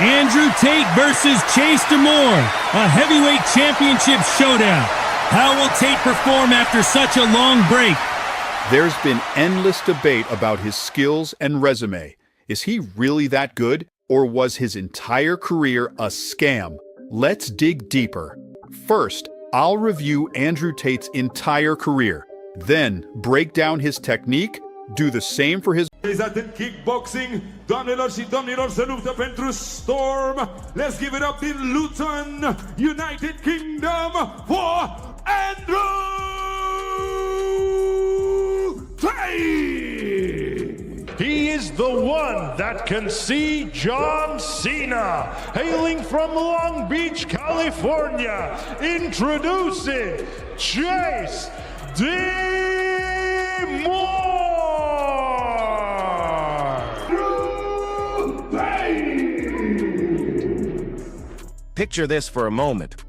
Andrew Tate versus Chase DeMoor, a heavyweight championship showdown. How will Tate perform after such a long break? There's been endless debate about his skills and resume. Is he really that good, or was his entire career a scam? Let's dig deeper. First, I'll review Andrew Tate's entire career, then break down his technique, do the same for his Atin kickboxing, doamnelor și domnilor, se luptă pentru Storm. Let's give it up in Luton, United Kingdom for Andrew Tate! He is the one that can see John Cena, hailing from Long Beach, California, introducing Chase DeMoor! Picture this for a moment.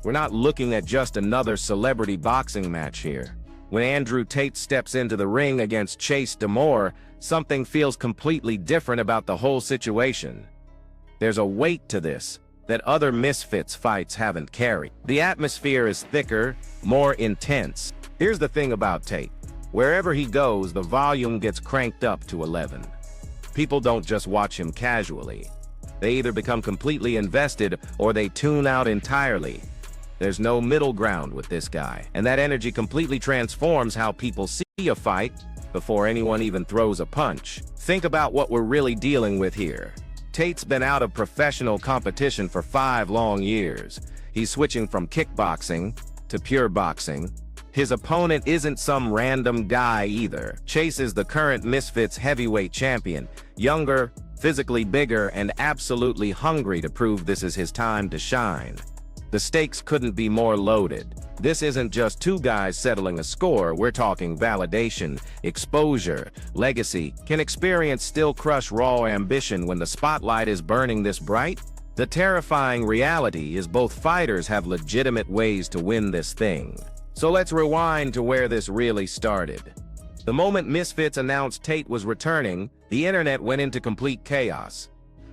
We're not looking at just another celebrity boxing match here. When Andrew Tate steps into the ring against Chase DeMoor, something feels completely different about the whole situation. There's a weight to this that other misfits fights haven't carried. The atmosphere is thicker, more intense. Here's the thing about Tate. Wherever he goes, the volume gets cranked up to 11. People don't just watch him casually. They either become completely invested or they tune out entirely. There's no middle ground with this guy, and that energy completely transforms how people see a fight before anyone even throws a punch. Think about what we're really dealing with here. Tate's been out of professional competition for 5 long years. He's switching from kickboxing to pure boxing. His opponent isn't some random guy either. Chase is the current Misfits heavyweight champion, younger, physically bigger, and absolutely hungry to prove this is his time to shine. The stakes couldn't be more loaded. This isn't just 2 guys settling a score. We're talking validation, exposure, legacy. Can experience still crush raw ambition when the spotlight is burning this bright? The terrifying reality is both fighters have legitimate ways to win this thing. So let's rewind to where this really started. The moment Misfits announced Tate was returning, the internet went into complete chaos.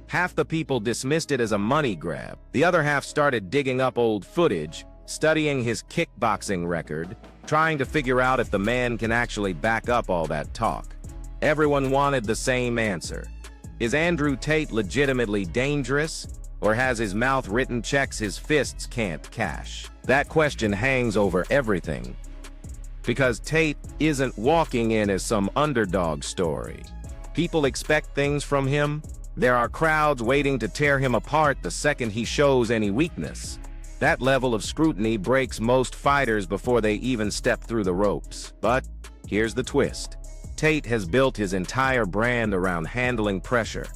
Half the people dismissed it as a money grab. The other half started digging up old footage, studying his kickboxing record, trying to figure out if the man can actually back up all that talk. Everyone wanted the same answer. Is Andrew Tate legitimately dangerous, or has his mouth written checks his fists can't cash? That question hangs over everything. Because Tate isn't walking in as some underdog story. People expect things from him. There are crowds waiting to tear him apart the second he shows any weakness. That level of scrutiny breaks most fighters before they even step through the ropes. But here's the twist. Tate has built his entire brand around handling pressure.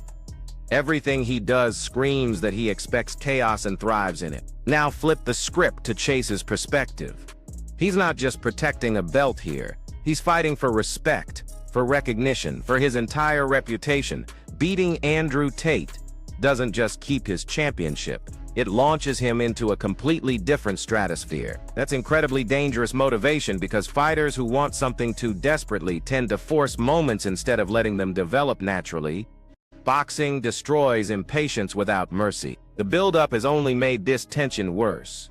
Everything he does screams that he expects chaos and thrives in it. Now flip the script to Chase's perspective. He's not just protecting a belt here. He's fighting for respect, for recognition, for his entire reputation. Beating Andrew Tate doesn't just keep his championship. It launches him into a completely different stratosphere. That's incredibly dangerous motivation because fighters who want something too desperately tend to force moments instead of letting them develop naturally. Boxing destroys impatience without mercy. The build-up has only made this tension worse.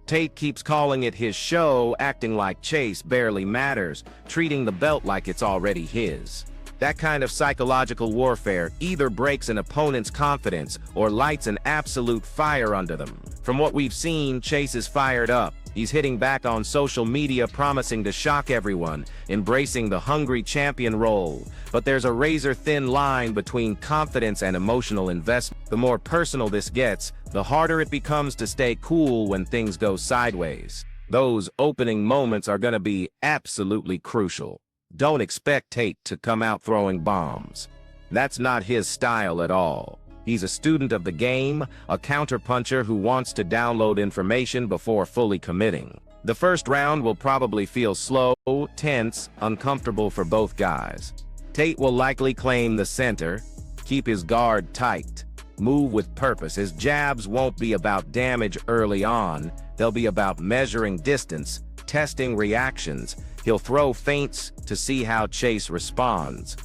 Tate keeps calling it his show, acting like Chase barely matters, treating the belt like it's already his. That kind of psychological warfare either breaks an opponent's confidence or lights an absolute fire under them. From what we've seen, Chase is fired up. He's hitting back on social media, promising to shock everyone, embracing the hungry champion role. But there's a razor-thin line between confidence and emotional investment. The more personal this gets, the harder it becomes to stay cool when things go sideways. Those opening moments are going to be absolutely crucial. Don't expect Tate to come out throwing bombs. That's not his style at all. He's a student of the game, a counterpuncher who wants to download information before fully committing. The first round will probably feel slow, tense, uncomfortable for both guys. Tate will likely claim the center, keep his guard tight, move with purpose. His jabs won't be about damage early on. They'll be about measuring distance, testing reactions. He'll throw feints to see how Chase responds.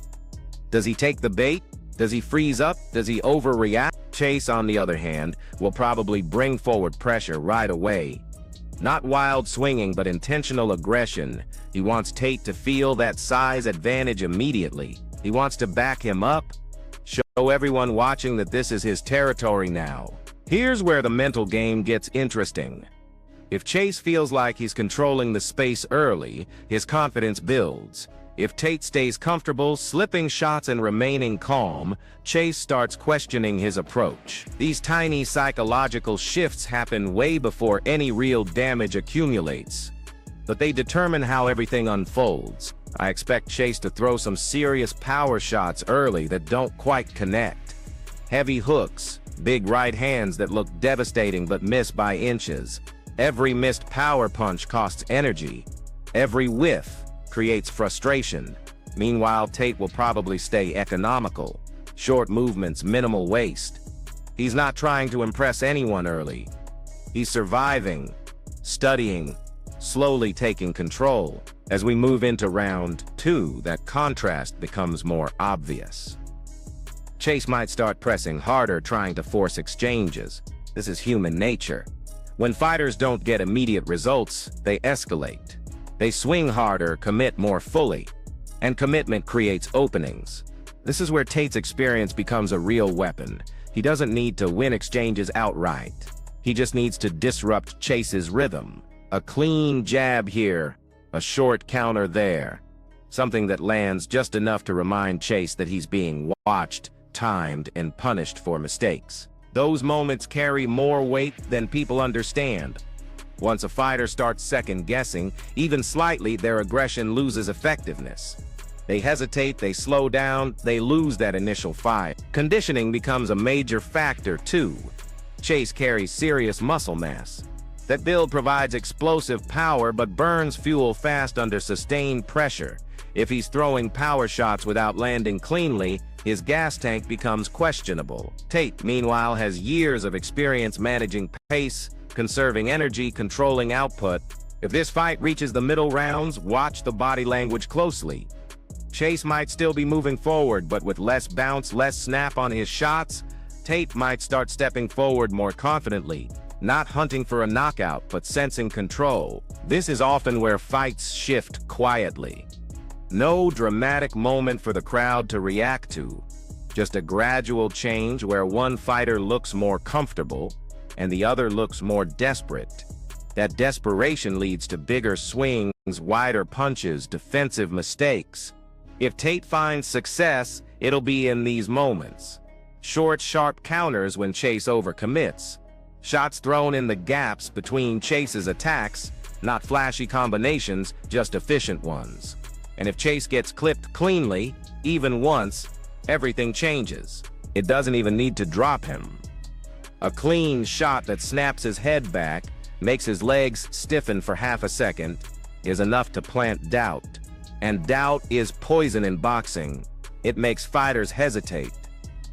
Does he take the bait? Does he freeze up? Does he overreact? Chase, on the other hand, will probably bring forward pressure right away. Not wild swinging, but intentional aggression. He wants Tate to feel that size advantage immediately. He wants to back him up, show everyone watching that this is his territory now. Here's where the mental game gets interesting. If Chase feels like he's controlling the space early, his confidence builds. If Tate stays comfortable, slipping shots and remaining calm, Chase starts questioning his approach. These tiny psychological shifts happen way before any real damage accumulates. But they determine how everything unfolds. I expect Chase to throw some serious power shots early that don't quite connect. Heavy hooks, big right hands that look devastating but miss by inches. Every missed power punch costs energy. Every whiff creates frustration. Meanwhile, Tate will probably stay economical. Short movements, minimal waste. He's not trying to impress anyone early. He's surviving, studying, slowly taking control. As we move into round 2, that contrast becomes more obvious. Chase might start pressing harder, trying to force exchanges. This is human nature. When fighters don't get immediate results, they escalate. They swing harder, commit more fully, and commitment creates openings. This is where Tate's experience becomes a real weapon. He doesn't need to win exchanges outright. He just needs to disrupt Chase's rhythm. A clean jab here, a short counter there. Something that lands just enough to remind Chase that he's being watched, timed, and punished for mistakes. Those moments carry more weight than people understand. Once a fighter starts second-guessing, even slightly, their aggression loses effectiveness. They hesitate, they slow down, they lose that initial fight. Conditioning becomes a major factor, too. Chase carries serious muscle mass. That build provides explosive power but burns fuel fast under sustained pressure. If he's throwing power shots without landing cleanly, his gas tank becomes questionable. Tate, meanwhile, has years of experience managing pace, conserving energy, controlling output. If this fight reaches the middle rounds, watch the body language closely. Chase might still be moving forward, but with less bounce, less snap on his shots, Tate might start stepping forward more confidently, not hunting for a knockout, but sensing control. This is often where fights shift quietly. No dramatic moment for the crowd to react to, just a gradual change where one fighter looks more comfortable and the other looks more desperate. That desperation leads to bigger swings, wider punches, defensive mistakes. If Tate finds success, it'll be in these moments. Short, sharp counters when Chase overcommits. Shots thrown in the gaps between Chase's attacks, not flashy combinations, just efficient ones. And if Chase gets clipped cleanly, even once, everything changes. It doesn't even need to drop him. A clean shot that snaps his head back, makes his legs stiffen for half a second, is enough to plant doubt. And doubt is poison in boxing. It makes fighters hesitate.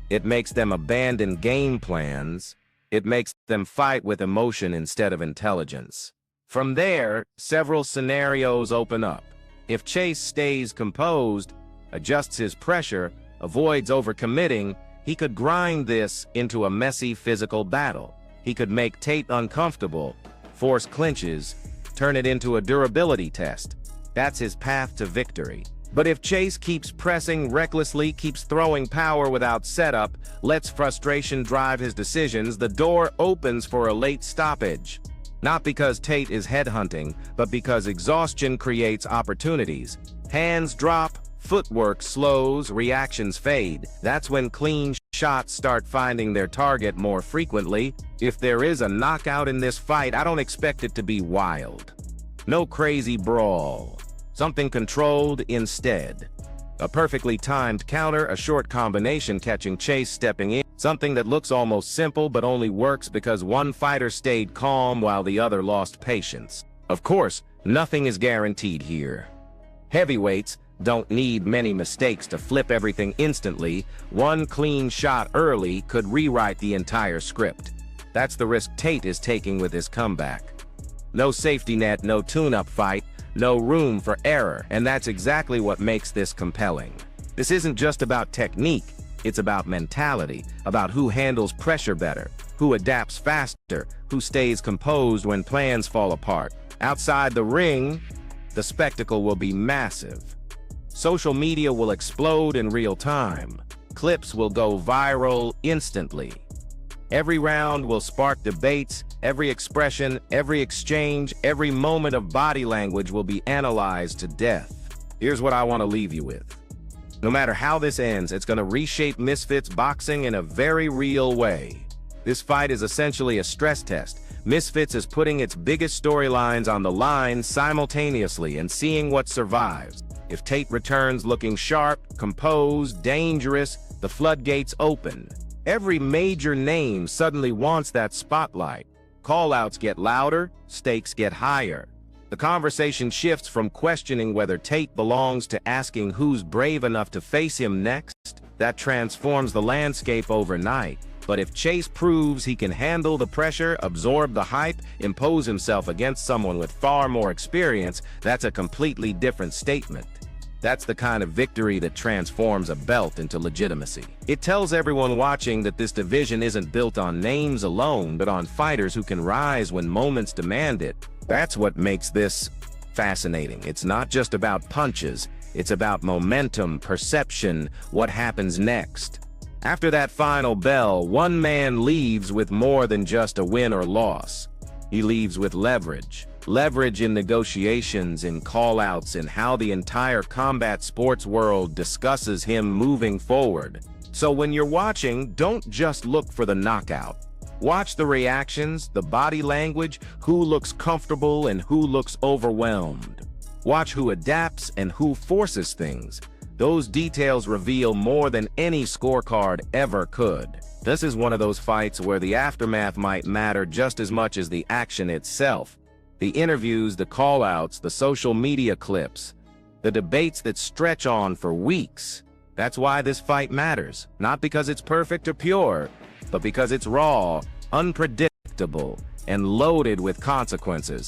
It makes them abandon game plans. It makes them fight with emotion instead of intelligence. From there, several scenarios open up. If Chase stays composed, adjusts his pressure, avoids overcommitting, he could grind this into a messy physical battle. He could make Tate uncomfortable, force clinches, turn it into a durability test. That's his path to victory. But if Chase keeps pressing recklessly, keeps throwing power without setup, lets frustration drive his decisions, the door opens for a late stoppage. Not because Tate is headhunting, but because exhaustion creates opportunities. Hands drop, footwork slows, reactions fade. That's when clean shots start finding their target more frequently. If there is a knockout in this fight, I don't expect it to be wild. No crazy brawl. Something controlled instead. A perfectly timed counter, a short combination catching Chase stepping in. Something that looks almost simple but only works because one fighter stayed calm while the other lost patience. Of course, nothing is guaranteed here. Heavyweights don't need many mistakes to flip everything instantly. One clean shot early could rewrite the entire script. That's the risk Tate is taking with his comeback. No safety net, no tune-up fight, no room for error, and that's exactly what makes this compelling. This isn't just about technique, It's about mentality, about who handles pressure better, who adapts faster, who stays composed when plans fall apart. Outside the ring, the spectacle will be massive. Social media will explode in real time. Clips will go viral instantly. Every round will spark debates, every expression, every exchange, every moment of body language will be analyzed to death. Here's what I want to leave you with. No matter how this ends, it's going to reshape Misfits boxing in a very real way. This fight is essentially a stress test. Misfits is putting its biggest storylines on the line simultaneously and seeing what survives. If Tate returns looking sharp, composed, dangerous, the floodgates open. Every major name suddenly wants that spotlight. Call-outs get louder, stakes get higher. The conversation shifts from questioning whether Tate belongs to asking who's brave enough to face him next. That transforms the landscape overnight. But if Chase proves he can handle the pressure, absorb the hype, impose himself against someone with far more experience, that's a completely different statement. That's the kind of victory that transforms a belt into legitimacy. It tells everyone watching that this division isn't built on names alone, but on fighters who can rise when moments demand it. That's what makes this fascinating. It's not just about punches, it's about momentum, perception, what happens next. After that final bell, one man leaves with more than just a win or loss. He leaves with leverage. Leverage in negotiations, in call-outs, in how the entire combat sports world discusses him moving forward. So when you're watching, don't just look for the knockout. Watch the reactions, the body language, who looks comfortable and who looks overwhelmed. Watch who adapts and who forces things. Those details reveal more than any scorecard ever could. This is one of those fights where the aftermath might matter just as much as the action itself. The interviews, the call-outs, the social media clips, the debates that stretch on for weeks. That's why this fight matters. Not because it's perfect or pure, but because it's raw, unpredictable, and loaded with consequences.